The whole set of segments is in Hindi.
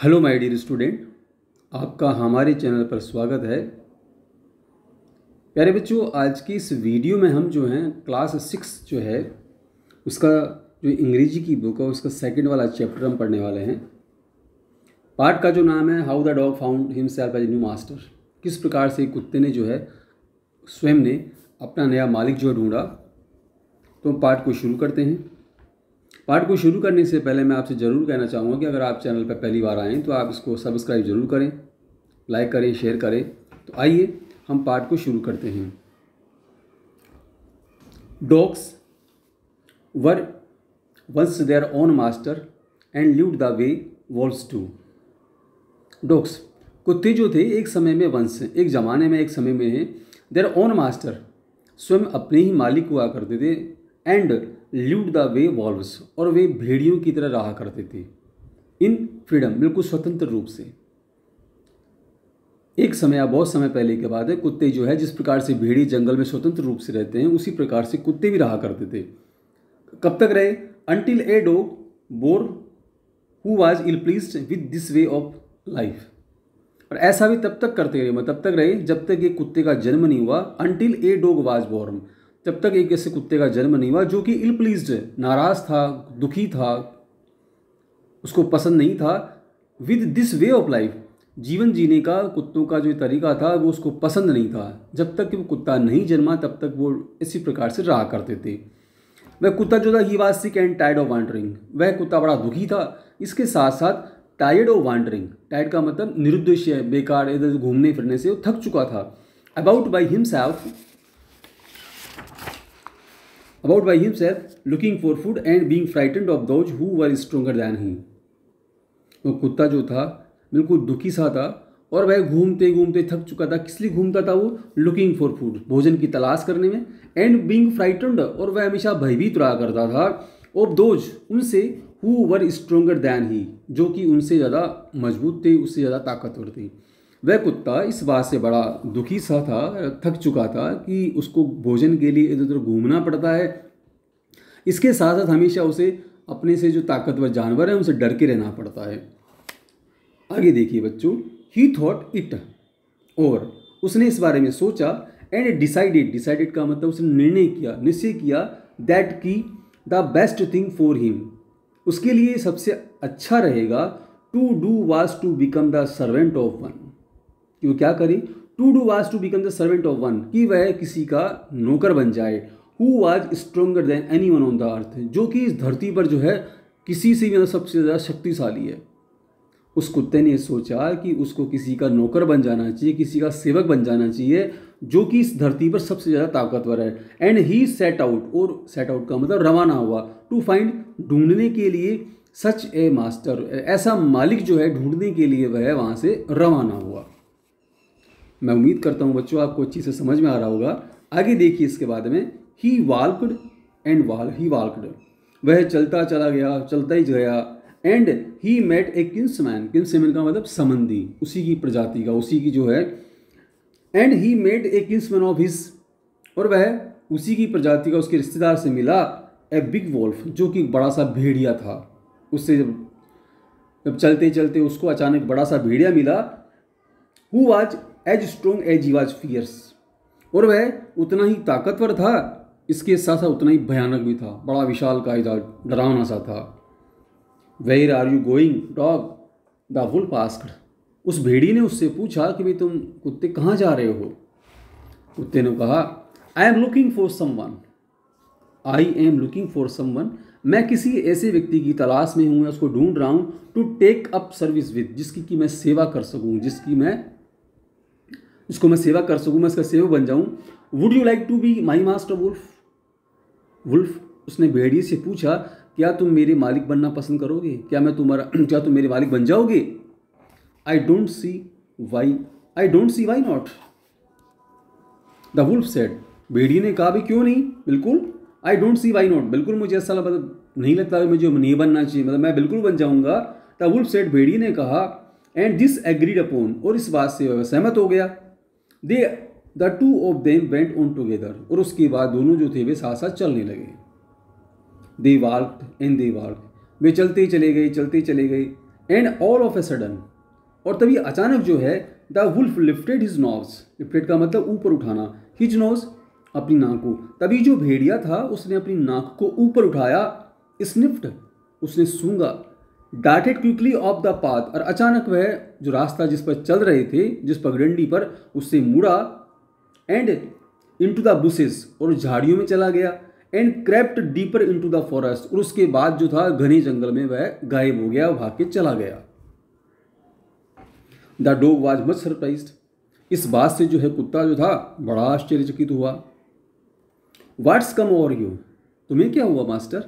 हेलो माय डियर स्टूडेंट, आपका हमारे चैनल पर स्वागत है। प्यारे बच्चों, आज की इस वीडियो में हम जो हैं क्लास 6 जो है उसका जो अंग्रेजी की बुक है उसका सेकंड वाला चैप्टर हम पढ़ने वाले हैं। पार्ट का जो नाम है how the dog found himself as new master. किस प्रकार से कुत्ते ने जो है स्वयं ने अपना नया मालिक जो ढूंढा। तो हम पार्ट को शुरू करते हैं। पार्ट को शुरू करने से पहले मैं आपसे ज़रूर कहना चाहूँगा कि अगर आप चैनल पर पहली बार आएँ तो आप इसको सब्सक्राइब ज़रूर करें, लाइक करें, शेयर करें। तो आइए हम पार्ट को शुरू करते हैं। Dogs were once their own master and lived the way wolves do. Dogs कुत्ते जो थे एक समय में वंश, एक ज़माने में, एक समय में हैं देयर ओन मास्टर, स्वयं अपने ही मालिक हुआ करते थे। And lived the way valves, और वे भेड़ियों की तरह रहा करते थे। इन फ्रीडम, बिल्कुल स्वतंत्र रूप से। एक समय या बहुत समय पहले की बात है, कुत्ते जो है जिस प्रकार से भेड़िए जंगल में स्वतंत्र रूप से रहते हैं उसी प्रकार से कुत्ते भी रहा करते थे। कब तक रहे? Until a dog bore who was ill pleased with this way of life. और ऐसा भी तब तक करते रहे, मतलब तब तक रहे जब तक एक कुत्ते का जन्म नहीं हुआ। Until a dog was born, जब तक एक ऐसे कुत्ते का जन्म नहीं हुआ जो कि इल प्लीज्ड, नाराज था, दुखी था, उसको पसंद नहीं था। With this way of life, जीवन जीने का कुत्तों का जो तरीका था वो उसको पसंद नहीं था। जब तक कि वो कुत्ता नहीं जन्मा तब तक वो इसी प्रकार से रहा करते थे। वह कुत्ता जो था he was sick and tired of wandering, वह कुत्ता बड़ा दुखी था। इसके साथ साथ टायर्ड ऑफ वांडरिंग, टायर्ड का मतलब निरुद्देश्य, बेकार इधर घूमने फिरने से वो थक चुका था। About by himself looking for food and being frightened of those who were stronger than he. तो कुत्ता जो था बिल्कुल दुखी सा था और वह घूमते घूमते थक चुका था। किस लिए घूमता था वो? लुकिंग फॉर फूड, भोजन की तलाश करने में। एंड बीइंग फ्राइटेंड, और वह हमेशा भयभीत रहा करता था। ऑफ दोज, उनसे, हु वर स्ट्रोंगर दैन ही, जो कि उनसे ज़्यादा मजबूत थे, उससे ज़्यादा ताकतवर थे। वह कुत्ता इस बात से बड़ा दुखी सा था, थक चुका था कि उसको भोजन के लिए इधर उधर घूमना पड़ता है। इसके साथ साथ हमेशा उसे अपने से जो ताकतवर जानवर हैं उनसे डर के रहना पड़ता है। आगे देखिए बच्चों, ही थॉट इट, और उसने इस बारे में सोचा। एंड डिसाइडेड, डिसाइडेड का मतलब उसने निर्णय किया, निश्चय किया। दैट की the best thing for him, उसके लिए सबसे अच्छा रहेगा to do was to become the servant of one, कि वो क्या करे? To do was to become the servant of one, कि वह किसी का नौकर बन जाए। Who was stronger than anyone on the earth, जो कि इस धरती पर जो है किसी से भी सबसे ज़्यादा शक्तिशाली है। उस कुत्ते ने सोचा कि उसको किसी का नौकर बन जाना चाहिए, किसी का सेवक बन जाना चाहिए जो कि इस धरती पर सबसे ज़्यादा ताकतवर है। एंड ही सेट आउट, और सेट आउट का मतलब रवाना हुआ। टू फाइंड, ढूंढने के लिए। सच ए मास्टर, ऐसा मालिक जो है ढूंढने के लिए वह वहाँ से रवाना हुआ। मैं उम्मीद करता हूँ बच्चों आपको अच्छी से समझ में आ रहा होगा। आगे देखिए इसके बाद में, ही वाल्कड एंड ही वाल्कड, वह चलता चला गया, चलता ही गया। And he met a King's Men, King's Men का मतलब संबंधी, उसी की प्रजाति का, उसी की जो है। And he met a kinsman of his, और वह उसी की प्रजाति का, उसके रिश्तेदार से मिला। ए बिग वॉल्फ, जो कि बड़ा सा भेड़िया था। उससे जब चलते चलते उसको अचानक बड़ा सा भेड़िया मिला। Who was as strong as he was fierce, और वह उतना ही ताकतवर था, इसके साथ साथ उतना ही भयानक भी था, बड़ा विशालकाय था, डरावना सा था। Where are you going dog, the wolf asked, उस भेड़ी ने उससे पूछा कि भाई तुम कुत्ते कहाँ जा रहे हो? कुत्ते ने कहा, I am looking for someone, I am looking for someone, मैं किसी ऐसे व्यक्ति की तलाश में हूँ, मैं उसको ढूंढ रहा हूँ। To take up service with, जिसकी कि मैं सेवा कर सकूँ, जिसको मैं सेवा कर सकूँ, मैं इसका सेवक बन जाऊँ। Would you like to be my master wolf, wolf, उसने भेड़िए से पूछा, क्या तुम मेरे मालिक बनना पसंद करोगे? क्या तुम मेरे मालिक बन जाओगे? I don't see why not, the wolf said, भेड़िए ने कहा भी क्यों नहीं, बिल्कुल। I don't see why not, बिल्कुल मुझे ऐसा नहीं लगता मुझे नहीं बनना चाहिए, मतलब मैं बिल्कुल बन जाऊंगा। द वुल्फ सेड, भेड़िए ने कहा। एंड दिस एग्रीड अपॉन, और इस बात से वह सहमत हो गया। The two of them went on together, और उसके बाद दोनों जो थे वे साथ साथ चलने लगे। दे वाल्क्ड एंड दे वाल्क्ड, वे चलते चले गए, चलते चले गए। And all of a sudden, और तभी अचानक जो है the wolf lifted his nose, lifted का मतलब ऊपर उठाना, हिज नोज अपनी नाक को, तभी जो भेड़िया था उसने अपनी नाक को ऊपर उठाया, स्निफ्ड उसने सूंघा, darted quickly of the path, और अचानक वह जो रास्ता जिस पर चल रहे थे, जिस पगडंडी पर, उससे मुड़ा, एंड इनटू द बुशेस, और झाड़ियों में चला गया, and crept deeper into the forest, और उसके बाद जो था घने जंगल में वह गायब हो गया, भाग के चला गया। The dog was much surprised, इस बात से जो है कुत्ता जो था बड़ा आश्चर्यचकित हुआ। व्हाट्स कम ओवर यू, तुम्हें क्या हुआ मास्टर,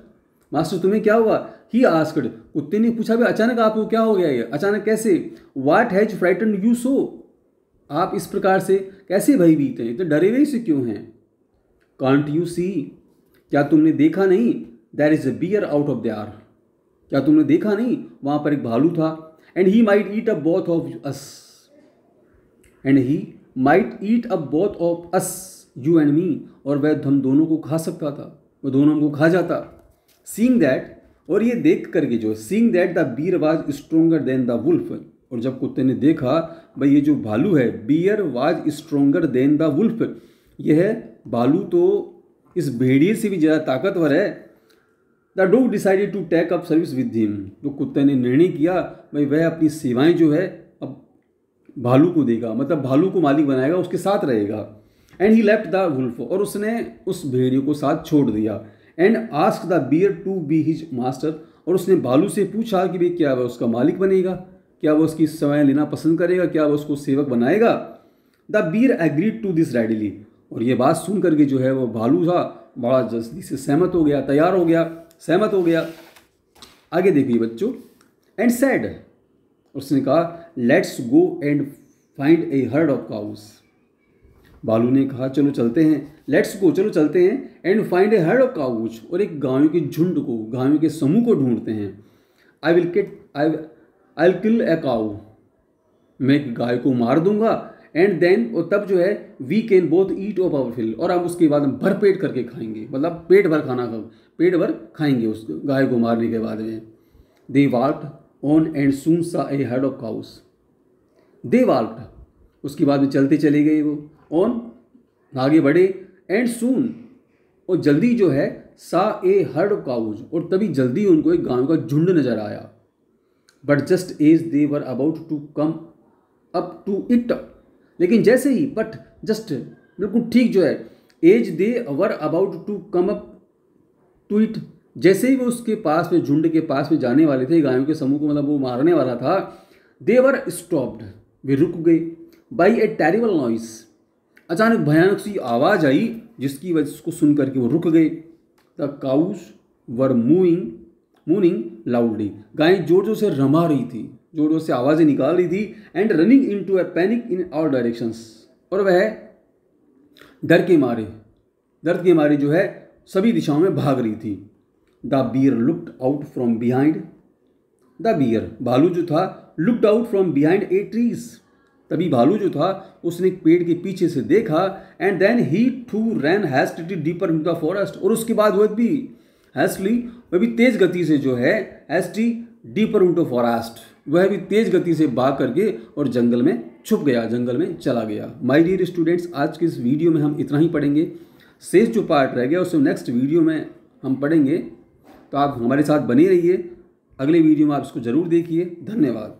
मास्टर तुम्हें क्या हुआ, ही आस्क्ड, कुत्ते ने पूछा भाई अचानक आपको क्या हो गया, ये अचानक कैसे, what has frightened you so, आप इस प्रकार से कैसे भयभीत हैं, तो डरे हुए से क्यों हैं। कांट यू सी, क्या तुमने देखा नहीं, there is a bear out of there, क्या तुमने देखा नहीं वहाँ पर एक भालू था, and he might eat up both of us, and he might eat up both of us you and me, और वह हम दोनों को खा सकता था, वह दोनों हमको खा जाता। सीइंग दैट, और ये देख करके जो seeing that the bear was stronger than the wolf, और जब कुत्ते ने देखा भाई ये जो भालू है, bear was stronger than the wolf, यह भालू तो इस भेड़िए से भी ज़्यादा ताकतवर है। The dog decided to take up service with him, तो कुत्ते ने निर्णय किया भाई वह अपनी सेवाएं जो है अब भालू को देगा, मतलब भालू को मालिक बनाएगा, उसके साथ रहेगा। And he left the wolf, और उसने उस भेड़िए को साथ छोड़ दिया। And ask the bear to be his master, और उसने भालू से पूछा कि भाई क्या वह उसका मालिक बनेगा, क्या वह उसकी सेवाएं लेना पसंद करेगा, क्या वह उसको सेवक बनाएगा। The bear agreed to this readily, और ये बात सुन करके जो है वो भालू था बड़ा जल्दी से सहमत हो गया, तैयार हो गया, सहमत हो गया। आगे देखिए बच्चों, एंड सैड, उसने कहा let's go and find A heard of cows, भालू ने कहा चलो चलते हैं, लेट्स गो चलो चलते हैं, and find A heard of couch, और एक गायों के झुंड को, गायों के समूह को ढूंढते हैं। I will kill a cow, मैं एक गाय को मार दूंगा, एंड देन, और तब जो है we can both eat of our fill, और हम उसके बाद हम भर पेट करके खाएंगे, मतलब पेट भर खाना पेट भर खाएंगे उस गाय को मारने के बाद में। दे वाल्क्ड ऑन एंड सून सा ए हर्ड ऑफ काउस, दे वाल्क्ड, उसके बाद में चलते चले गए वो, ऑन आगे बढ़े, एंड सून, और जल्दी जो है सा ए हर्ड ऑफ काउज, और तभी जल्दी उनको एक गायों का झुंड नजर आया। But just as they were about to come up to it, लेकिन जैसे ही, बट जस्ट बिल्कुल ठीक जो है, as they were about to come up to it, जैसे ही वो उसके पास में, झुंड के पास में जाने वाले थे, गायों के समूह को, मतलब वो मारने वाला था, दे वर स्टॉप्ड, वे रुक गए, बाई ए टेरिबल नॉइस, अचानक भयानक सी आवाज़ आई जिसकी वजह उसको सुन करके वो रुक गए। द काउस वर मूनिंग लाउडली, गायें जोर जोर से रमा रही थी, जोर जोर से आवाज़ें निकाल रही थी, and running into a panic in all directions, और वह दर्द के मारे जो है सभी दिशाओं में भाग रही थी। The bear looked out from behind, the bear भालू जो था, looked out from behind a trees, तभी भालू जो था उसने एक पेड़ के पीछे से देखा, and then he too ran hastily deeper into the forest, और उसके बाद वह भी हैस्टली, वह भी तेज गति से जो है हैस्टी डीपर इनटू फॉरेस्ट, वह भी तेज गति से भाग करके और जंगल में छुप गया, जंगल में चला गया। माय डियर स्टूडेंट्स, आज के इस वीडियो में हम इतना ही पढ़ेंगे, शेष जो पार्ट रह गया उसको नेक्स्ट वीडियो में हम पढ़ेंगे, तो आप हमारे साथ बने रहिए, अगले वीडियो में आप इसको ज़रूर देखिए। धन्यवाद।